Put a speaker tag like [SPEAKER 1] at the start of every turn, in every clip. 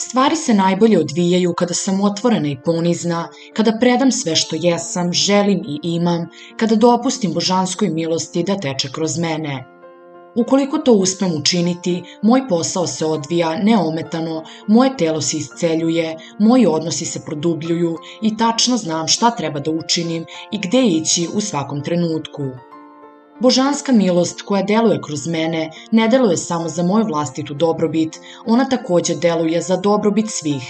[SPEAKER 1] Stvari se najbolje odvijaju kada sam otvorena i ponizna, kada predam sve što jesam, želim i imam, kada dopustim božanskoj milosti da teče kroz mene. Ukoliko to uspem učiniti, moj posao se odvija neometano, moje telo se isceljuje, moji odnosi se produbljuju i tačno znam šta treba da učinim i gde ići u svakom trenutku. Božanska milost koja deluje kroz mene ne deluje samo za moju vlastitu dobrobit, ona takođe deluje za dobrobit svih.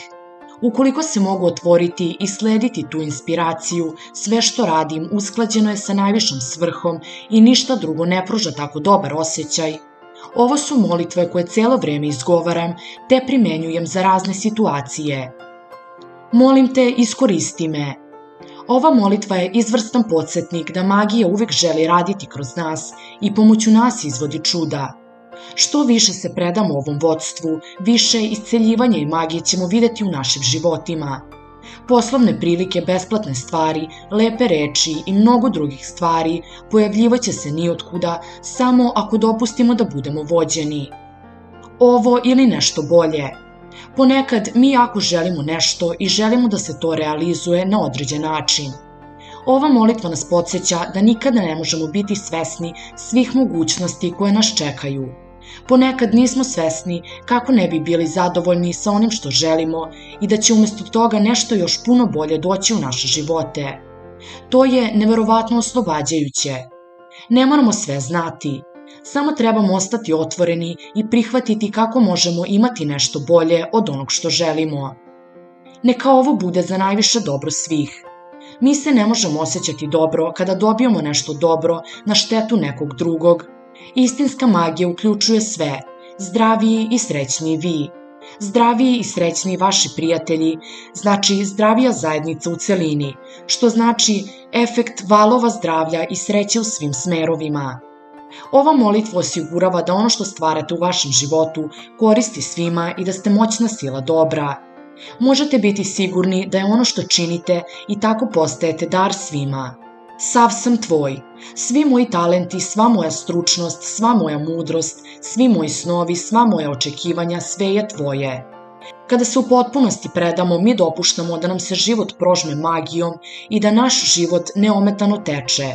[SPEAKER 1] Ukoliko se mogu otvoriti i slediti tu inspiraciju, sve što radim usklađeno je sa najvišom svrhom i ništa drugo ne pruža tako dobar osjećaj. Ovo su molitve koje celo vreme izgovaram te primenjujem za razne situacije. Molim te, iskoristi me. Ova molitva je izvrstan podsjetnik da magija uvek želi raditi kroz nas i pomoću nas izvodi čuda. Što više se predamo ovom vodstvu, više isceljivanja i magije ćemo videti u našim životima. Poslovne prilike, besplatne stvari, lepe reči i mnogo drugih stvari pojavljivaće se nijotkuda samo ako dopustimo da budemo vođeni. Ovo ili nešto bolje. Ponekad mi jako želimo nešto i želimo da se to realizuje na određen način. Ova molitva nas podsjeća da nikada ne možemo biti svesni svih mogućnosti koje nas čekaju. Ponekad nismo svesni kako ne bi bili zadovoljni sa onim što želimo i da će umjesto toga nešto još puno bolje doći u naše živote. To je neverovatno oslobađajuće. Ne moramo sve znati. Samo trebamo ostati otvoreni i prihvatiti kako možemo imati nešto bolje od onog što želimo. Neka ovo bude za najviše dobro svih. Mi se ne možemo osjećati dobro kada dobijemo nešto dobro na štetu nekog drugog. Istinska magija uključuje sve, zdraviji i srećniji vi. Zdraviji i srećniji vaši prijatelji, znači zdravija zajednica u celini, što znači efekt valova zdravlja i sreće u svim smerovima. Ova molitva osigurava da ono što stvarate u vašem životu koristi svima i da ste moćna sila dobra. Možete biti sigurni da je ono što činite i tako postajete dar svima. Sav sam tvoj. Svi moji talenti, sva moja stručnost, sva moja mudrost, svi moji snovi, sva moja očekivanja, sve je tvoje. Kada se u potpunosti predamo, mi dopuštamo da nam se život prožme magijom i da naš život neometano teče.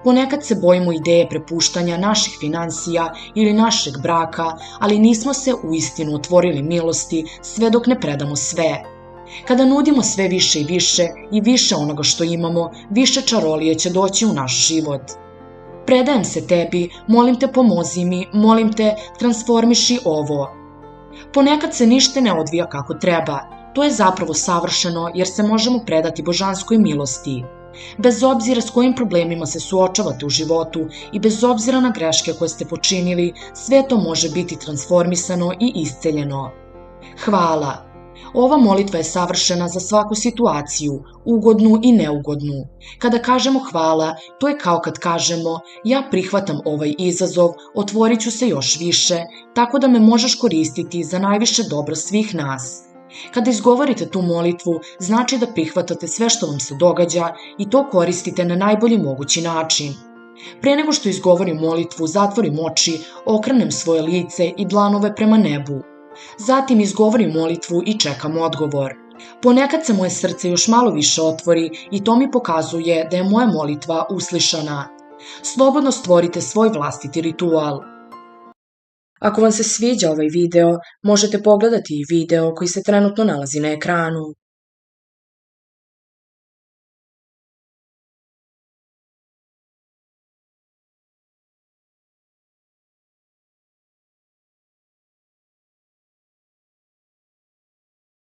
[SPEAKER 1] Ponekad se bojimo ideje prepuštanja naših finansija ili našeg braka, ali nismo se uistinu otvorili milosti sve dok ne predamo sve. Kada nudimo sve više i više onoga što imamo, više čarolije će doći u naš život. Predajem se tebi, molim te pomozi mi, molim te transformiši ovo. Ponekad se ništa ne odvija kako treba. To je zapravo savršeno jer se možemo predati božanskoj milosti. Bez obzira s kojim problemima se suočavate u životu i bez obzira na greške koje ste počinili, sve to može biti transformisano i isceljeno. Hvala. Ova molitva je savršena za svaku situaciju, ugodnu i neugodnu. Kada kažemo hvala, to je kao kad kažemo ja prihvatam ovaj izazov, otvorit ću se još više, tako da me možeš koristiti za najviše dobro svih nas. Kada izgovorite tu molitvu, znači da prihvatate sve što vam se događa i to koristite na najbolji mogući način. Pre nego što izgovorim molitvu, zatvorim oči, okrenem svoje lice i dlanove prema nebu. Zatim izgovorim molitvu i čekam odgovor. Ponekad se moje srce još malo više otvori i to mi pokazuje da je moja molitva uslišana. Slobodno stvorite svoj vlastiti ritual. Ako vam se sviđa ovaj video, možete pogledati i video koji se trenutno nalazi na ekranu.